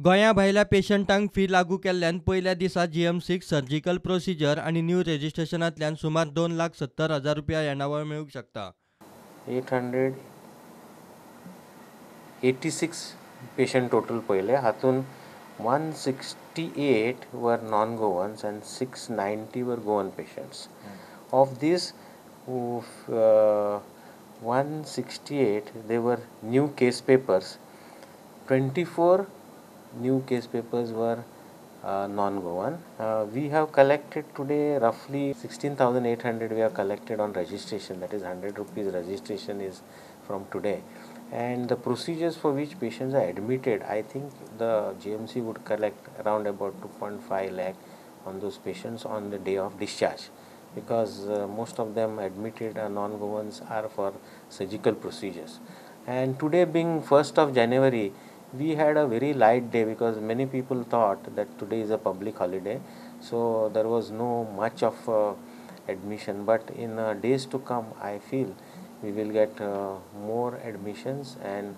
गोंया भायल्या पेशंटांक फी लागू केल्ल्यान पयल्या दिसा GMCक सर्जिकल प्रोसिजर आणि न्यू रजिस्ट्रेशनांतल्यान सुमार 2,70,000 रुपया येणावळ मेळूंक शकता. 886 पेशंट टोटल पहिले, हातून 168 वर non-Goans and 690 were Goan patients. Of these 168 they were new case papers. 24 new case papers were non-Goan. We have collected today roughly 16,800 we have collected on registration, that is 100 rupees registration is from today. And the procedures for which patients are admitted, I think the GMC would collect around about 2.5 lakh on those patients on the day of discharge, because most of them admitted non-Goans are for surgical procedures. And today being 1st of January, we had a very light day because many people thought that today is a public holiday, so there was no much of admission. But in days to come, I feel we will get more admissions and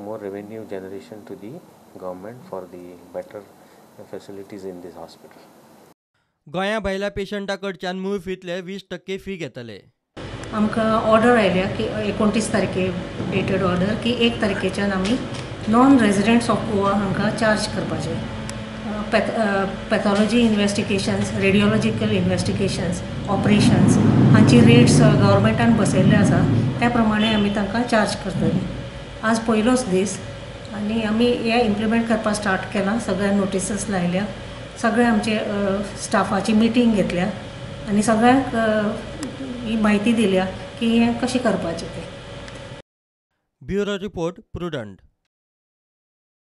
more revenue generation to the government for the better facilities in this hospital. गोंया भायल्या पेशंटाकडच्यान मूळ फीतले 20% फी घेतले. आमकां order आयल्या की 29 तारखेक dated order की 1 तारखेच्यान आमी नॉन रेजिडेंट्स ऑफ गोवा हांकां चार्ज करपाचें. पॅथॉलॉजी इन्वेस्टिगेशन्स, रेडिओलॉजिकल इन्वेस्टिगेशन्स, ऑपरेशन्स हांची रेट्स गव्हर्मेंटान बसयल्ले आसा, त्या प्रमाणे आमी तांकां चार्ज करतलीं. आज पयलोच दीस आनी आमी हें इम्प्लिमेंट करपाक स्टार्ट केलां. सगळ्या नोटिसीस लायल्या, सगळे आमचे स्टाफाची मिटींग घेतल्या आनी सगळ्यांक ही म्हायती दिल्या की हें कशें करपाचें तें. Bureau report, prudent.